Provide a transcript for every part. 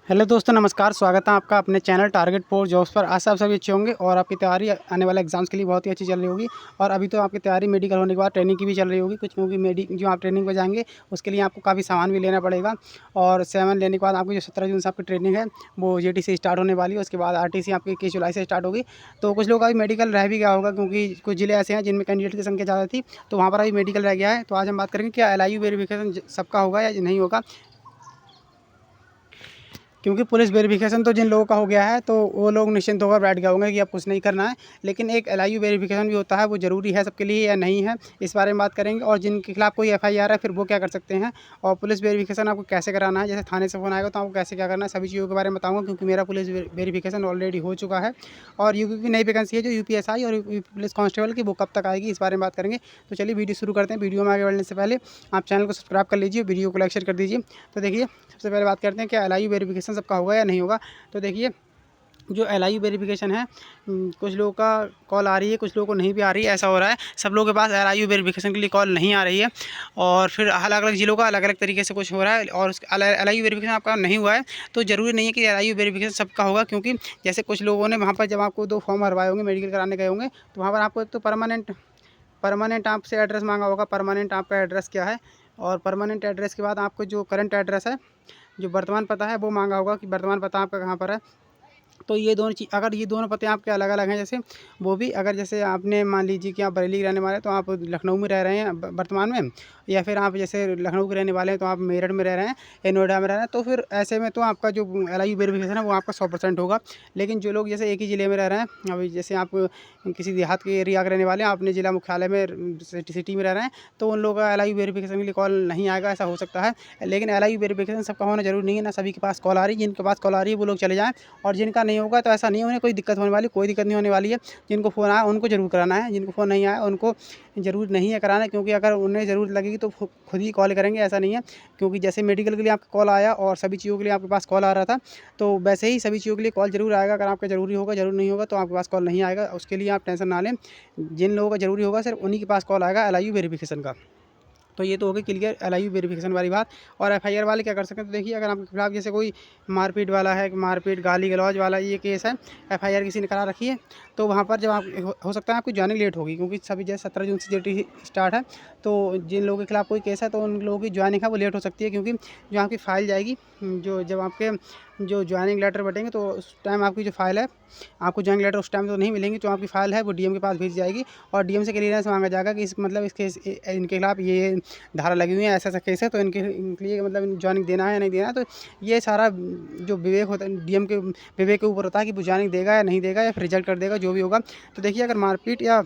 Hello दोस्तों, नमस्कार। स्वागत है आपका अपने चैनल टारगेट फॉर जॉब्स पर। आशा आप सभी अच्छे होंगे और आपकी तैयारी आने वाले एग्जाम्स के लिए बहुत ही अच्छी चल रही होगी। और अभी तो आपकी तैयारी मेडिकल होने के बाद ट्रेनिंग की भी चल रही होगी कुछ, क्योंकि जो आप ट्रेनिंग पर जाएंगे उसके लिए आपको काफ़ी सामान भी लेना पड़ेगा। और 7 लेने के बाद आपकी जो 17 जून से आपकी ट्रेनिंग है वो JTC स्टार्ट होने वाली है। उसके बाद RTC आपकी 21 जुलाई से स्टार्ट होगी। तो कुछ लोग अभी मेडिकल रह भी गया होगा, क्योंकि कुछ ज़िले ऐसे हैं जिनमें कैंडिडेट की संख्या ज़्यादा थी, तो वहाँ पर अभी मेडिकल रह गया है। तो आज हम बात करेंगे क्या LIU वेरिफिकेशन सबका होगा या नहीं होगा। क्योंकि पुलिस वेरिफिकेशन तो जिन लोगों का हो गया है तो वो लोग निश्चिंत होकर बैठ गए होंगे कि अब कुछ नहीं करना है। लेकिन एक LIU वेरिफिकेशन भी होता है, वो ज़रूरी है सबके लिए या नहीं है, इस बारे में बात करेंगे। और जिनके खिलाफ कोई FIR है फिर वो क्या कर सकते हैं, और पुलिस वेरिफिकेशन आपको कैसे कराना है। जैसे थाने से फ़ोन आएगा तो आपको कैसे क्या करना है, सभी चीज़ों के बारे में बताऊँगा, क्योंकि मेरा पुलिस वेरिफिकेशन ऑलरेडी हो चुका है। और यूपी की नई वैकेंसी है जो UPSI और यूपी पुलिस कांस्टेबल की, वो कब तक आएगी इस बारे में बात करेंगे। तो चलिए वीडियो शुरू करते हैं। वीडियो में आगे बढ़ने से पहले आप चैनल को सब्सक्राइब कर लीजिए, वीडियो को लाइक शेयर कर दीजिए। तो देखिए, सबसे पहले बात करते हैं क्या LIU वेरिफिकेशन सबका होगा या नहीं होगा। तो देखिए, जो LIU वेरिफिकेशन है, कुछ लोगों का कॉल आ रही है, कुछ लोगों को नहीं भी आ रही है। ऐसा हो रहा है सब लोगों के पास LIU वेरिफिकेशन के लिए कॉल नहीं आ रही है। और फिर अलग अलग ज़िलों का अलग अलग तरीके से कुछ हो रहा है। और LIU वेरिफिकेशन आपका नहीं हुआ है तो ज़रूरी नहीं है कि LIU वेरिफिकेशन सबका होगा। क्योंकि जैसे कुछ लोगों ने वहाँ पर जब आपको 2 फॉर्म भरवाए होंगे, मेडिकल कराने गए होंगे, तो वहाँ पर आपको एक तो परमानेंट आपसे एड्रेस मांगा होगा। परमानेंट आपका एड्रेस क्या है, और परमानेंट एड्रेस के बाद आपको जो करंट एड्रेस है, जो वर्तमान पता है, वो मांगा होगा कि वर्तमान पता आपका कहाँ पर है। तो ये दोनों चीज़, अगर ये दोनों पते आपके अलग अलग हैं, जैसे वो भी, अगर जैसे आपने मान लीजिए कि आप बरेली के रहने वाले हैं तो आप लखनऊ में रह रहे हैं वर्तमान में, या फिर आप जैसे लखनऊ के रहने वाले हैं तो आप मेरठ में रह रहे हैं या नोएडा में रह रहे हैं, तो फिर ऐसे में तो आपका जो LIU वेरिफिकेशन है वो आपका 100% होगा। लेकिन जो लोग जैसे एक ही ज़िले में रह रहे हैं, अभी जैसे आप किसी देहात के एरिया के रहने वाले हैं, अपने ज़िला मुख्यालय में सिटी में रह रहे हैं, तो उन लोगों का LIU वेरिफिकेशन के लिए कॉल नहीं आएगा, ऐसा हो सकता है। लेकिन LIU वेरिफिकेशन सबका होना जरूरी नहीं है ना, सभी के पास कॉल आ रही है। जिनके पास कॉल आ रही है वो लोग चले जाएँ, और जिनका नहीं होगा तो ऐसा नहीं है उन्हें कोई दिक्कत होने वाली, कोई दिक्कत नहीं होने वाली है। जिनको फ़ोन आया उनको ज़रूर कराना है, जिनको फ़ोन नहीं आया उनको ज़रूर नहीं है कराना। क्योंकि अगर उन्हें ज़रूरत लगेगी तो खुद ही कॉल करेंगे, ऐसा नहीं है। क्योंकि जैसे मेडिकल के लिए आपका कॉल आया और सभी चीज़ों के लिए आपके पास कॉल आ रहा था, तो वैसे ही सभी चीज़ों के लिए कॉल ज़रूर आएगा। अगर आपका ज़रूरी होगा, ज़रूरी नहीं होगा तो आपके पास कॉल नहीं आएगा, उसके लिए आप टेंशन ना लें। जिन लोगों का ज़रूरी होगा सिर्फ उन्हीं के पास कॉल आएगा LIU वेरिफिकेशन का। तो ये तो हो गई क्लियर LIU वेरिफिकेशन वाली बात। और FIR वाले क्या कर सकते हैं, तो देखिए, अगर आपके खिलाफ जैसे कोई मारपीट वाला है, मारपीट गाली गलौज वाला ये केस है, FIR किसी ने करा रखी है, तो वहाँ पर जब आप हो सकता है आपकी ज्वाइनिंग लेट होगी, क्योंकि सभी जैसे 17 जून से JTC स्टार्ट है। तो जिन लोगों के खिलाफ कोई केस है तो उन लोगों की ज्वाइनिंग है वो लेट हो सकती है। क्योंकि जो आपकी फ़ाइल जाएगी, जो जब आपके जो ज्वाइनिंग लेटर बटेंगे तो उस टाइम आपकी जो फ़ाइल है, आपको ज्वाइनिंग लेटर उस टाइम तो नहीं मिलेंगी। जो आपकी फ़ाइल है वो DM के पास भेज जाएगी, और DM से क्लियरेंस मांगा जाएगा कि इस मतलब इस केस इनके खिलाफ ये धारा लगी हुई है, ऐसा केस है, तो इनके लिए मतलब ज्वाइनिंग देना है या नहीं देना है। तो ये सारा जो विवेक होता है DM के विवेक के ऊपर होता है कि वो ज्वाइनिंग देगा या नहीं देगा, या फिर रिजेक्ट कर देगा, जो भी होगा। तो देखिए, अगर मारपीट या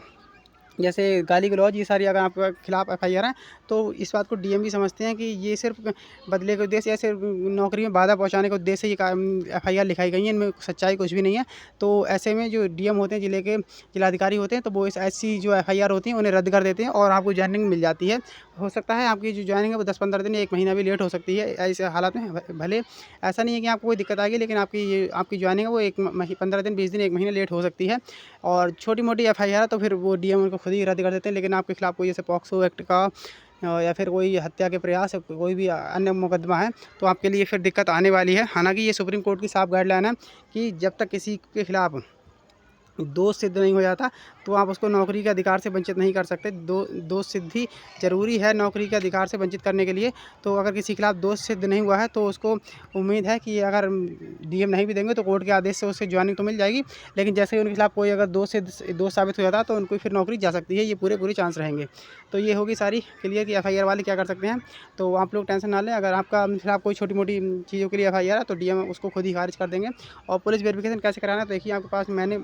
जैसे गाली गलौज ये सारी अगर आपके खिलाफ FIR है, तो इस बात को DM भी समझते हैं कि ये सिर्फ बदले के उद्देश्य या सिर्फ नौकरी में बाधा पहुंचाने के उद्देश्य से ये FIR लिखाई गई है, इनमें सच्चाई कुछ भी नहीं है। तो ऐसे में जो DM होते हैं, ज़िले के जिलाधिकारी होते हैं, तो वो इस ऐसी जो FIR होती हैं उन्हें रद्द कर देते हैं और आपको ज्वाइनिंग मिल जाती है। हो सकता है आपकी जो ज्वाइनिंग है वो 10-15 दिन या 1 महीना भी लेट हो सकती है। ऐसे हालात में भले ऐसा नहीं है कि आपको कोई दिक्कत आएगी, लेकिन आपकी ज्वाइनिंग है वो 15 दिन 20 दिन 1 महीना लेट हो सकती है। और छोटी मोटी FIR तो फिर वो DM उनको खुद ही रद्द कर देते हैं। लेकिन आपके खिलाफ कोई जैसे पॉक्सो एक्ट का या फिर कोई हत्या के प्रयास या कोई भी अन्य मुकदमा है, तो आपके लिए फिर दिक्कत आने वाली है। हालांकि ये सुप्रीम कोर्ट की साफ गाइडलाइन है कि जब तक किसी के खिलाफ दोष सिद्ध नहीं हो जाता तो आप उसको नौकरी के अधिकार से वंचित नहीं कर सकते। दोष सिद्धि ज़रूरी है नौकरी के अधिकार से वंचित करने के लिए। तो अगर किसी के खिलाफ दोष सिद्ध नहीं हुआ है तो उसको उम्मीद है कि अगर DM नहीं भी देंगे तो कोर्ट के आदेश से उससे ज्वाइनिंग तो मिल जाएगी। लेकिन जैसे ही उनके खिलाफ कोई अगर दोष साबित हो जाता है तो उनको फिर नौकरी जा सकती है, ये पूरे चांस रहेंगे। तो ये होगी सारी क्लियर कि FIR वाले क्या कर सकते हैं। तो आप लोग टेंशन ना लें, अगर आपका खिलाफ कोई छोटी मोटी चीज़ों के लिए FIR है तो DM उसको खुद ही खारिज कर देंगे। और पुलिस वेरिफिकेशन कैसे कराना है, तो देखिए, आपके पास मैंने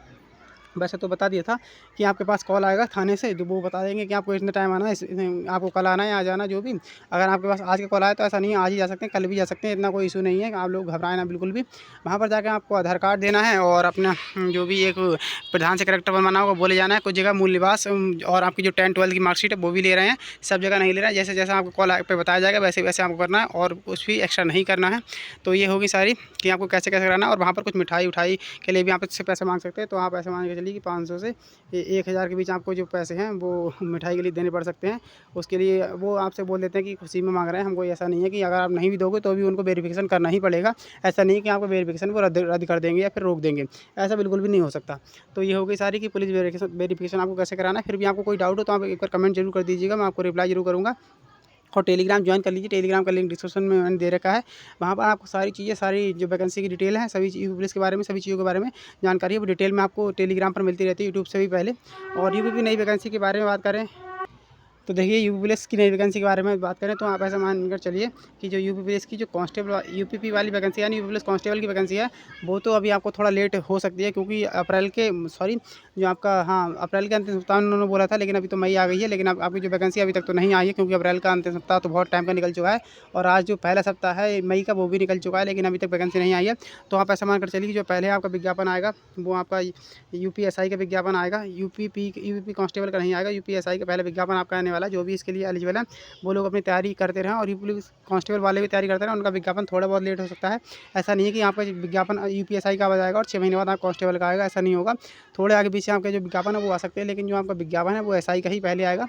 वैसे तो बता दिया था कि आपके पास कॉल आएगा थाने से, जो वो बता देंगे कि आपको इतने टाइम आना है, आपको कल आना है, आज आना, जो भी। अगर आपके पास आज का कॉल आया तो ऐसा नहीं है, आज ही जा सकते हैं, कल भी जा सकते हैं, इतना कोई इशू नहीं है। आप लोग घबराएं ना बिल्कुल भी। वहाँ पर जाकर आपको आधार कार्ड देना है और अपना जो भी एक प्रधान से करेक्टर बनवाना होगा बोले जाना है। कुछ जगह मूल निवास और आपकी जो 10-12 की मार्कशीट है वो भी ले रहे हैं, सब जगह नहीं ले रहे हैं। जैसे जैसा आपको कॉल पे बताया जाएगा वैसे वैसे आपको करना है, और कुछ भी एक्स्ट्रा नहीं करना है। तो ये होगी सारी कि आपको कैसे कैसे कराना है। और वहाँ पर कुछ मिठाई उठाई के लिए भी आप इससे पैसे मांग सकते हैं, तो आप पैसे मांग के चलिए कि 500 से 1000 के बीच आपको जो पैसे हैं वो मिठाई के लिए देने पड़ सकते हैं। उसके लिए वो आपसे बोल देते हैं कि खुशी में मांग रहे हैं, हमको ऐसा नहीं है कि अगर आप नहीं भी दोगे तो भी उनको वेरिफिकेशन करना ही पड़ेगा। ऐसा नहीं है कि आपको वेरिफिकेशन को रद्द कर देंगे या फिर रोक देंगे, ऐसा बिल्कुल भी नहीं हो सकता। तो ये हो गई सारी कि पुलिस वेरिफिकेशन आपको कैसे कराना है। फिर भी आपको कोई डाउट हो तो आप एक बार कमेंट जरूर कर दीजिएगा, मैं आपको रिप्लाई जरूर करूँगा। और टेलीग्राम ज्वाइन कर लीजिए, टेलीग्राम का लिंक डिस्क्रिप्शन में मैंने दे रखा है। वहाँ पर आपको सारी चीज़ें, सारी जो वैकेंसी की डिटेल है, सभी यूपी पुलिस के बारे में, सभी चीज़ों के बारे में जानकारी है वो डिटेल में आपको टेलीग्राम पर मिलती रहती है यूट्यूब से भी पहले। और यूपी की नई वैकेंसी के बारे में बात करें तो देखिए, यूपी पुलिस की नई वैकेंसी के बारे में बात करें तो आप ऐसा मानकर चलिए कि जो यूपी पुलिस की जो कांस्टेबल यूपीपी वाली वैकेंसी यानी यूपी पुलिस कांस्टेबल की वैकेंसी है, वो तो अभी आपको थोड़ा लेट हो सकती है, क्योंकि अप्रैल के अंतिम सप्ताह में उन्होंने बोला था, लेकिन अभी तो मई आ गई है। लेकिन अब आपकी जो वैकेंसी अभी तक तो नहीं आई है, क्योंकि अप्रैल का अंतिम सप्ताह तो बहुत टाइम का निकल चुका है और आज जो पहला सप्ताह है मई का वो भी निकल चुका है, लेकिन अभी तक वैकेंसी नहीं आई है। तो आप ऐसा मानकर चलिए कि जो पहले आपका विज्ञापन आएगा वो आपका यूपीएसआई का विज्ञापन आएगा, यूपी कांस्टेबल का नहीं आएगा। यूपीएसआई का पहला विज्ञापन आपका आने वाला है। जो भी इसके लिए एलिजिबल है वो लोग अपनी तैयारी करते रहें, और यूपी पुलिस कांस्टेबल वाले भी तैयारी करते रहें। उनका विज्ञापन थोड़ा बहुत लेट हो सकता है। ऐसा नहीं है कि आपका विज्ञापन यूपीएसआई का आ जाएगा और 6 महीने बाद आप कांस्टेबल का आएगा, ऐसा नहीं होगा। थोड़े आगे पीछे आपके जो विज्ञापन है वो आ सकते हैं, लेकिन जो आपका विज्ञापन है वो एसआई का ही पहले आएगा।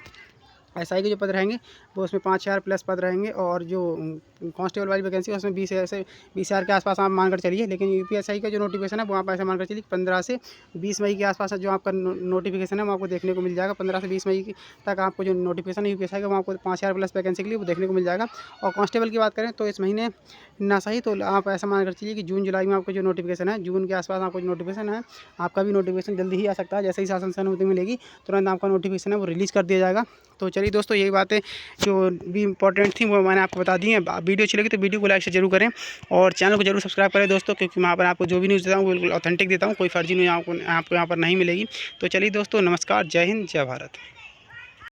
एसआई के जो पद रहेंगे वो उसमें 5000 प्लस पद रहेंगे, और जो कांस्टेबल वाली वैकेंसी है उसमें 20,000 के आसपास आप मानकर चलिए। लेकिन यूपीएसआई का जो नोटिफिकेशन है वो आप ऐसा मानकर चलिए 15 से 20 मई के आसपास जो आपका नोटिफिकेशन है वो आपको देखने को मिल जाएगा। 15 से 20 मई तक आपको जो नोटिफिकेशन है यूपीएसआई का वो आपको 5000 प्लस वैकेंसी के लिए वो देखने को मिल जाएगा। और कांस्टेबल की बात करें तो इस महीने ना सही तो आप ऐसा मानकर चलिए कि जून जुलाई में आपको जो नोटिफिकेशन है, जून के आसपास आपको जो नोटिफिकेशन है, आपका भी नोटिफिकेशन जल्दी ही आ सकता है। जैसे ही शासन से अनुमति मिलेगी तुरंत आपका नोटिफिकेशन है वो रिलीज़ कर दिया जाएगा। तो चलिए दोस्तों, यही बातें जो भी इंपॉर्टेंट थी वो मैंने आपको बता दी हैं। वीडियो अच्छी लगी तो वीडियो को लाइक से जरूर करें और चैनल को जरूर सब्सक्राइब करें दोस्तों, क्योंकि वहाँ पर आपको जो भी न्यूज़ देता हूँ वो बिल्कुल ऑथेंटिक देता हूँ, कोई फर्जी न्यूज़ आपको यहाँ पर नहीं मिलेगी। तो चलिए दोस्तों, नमस्कार, जय हिंद, जय भारत।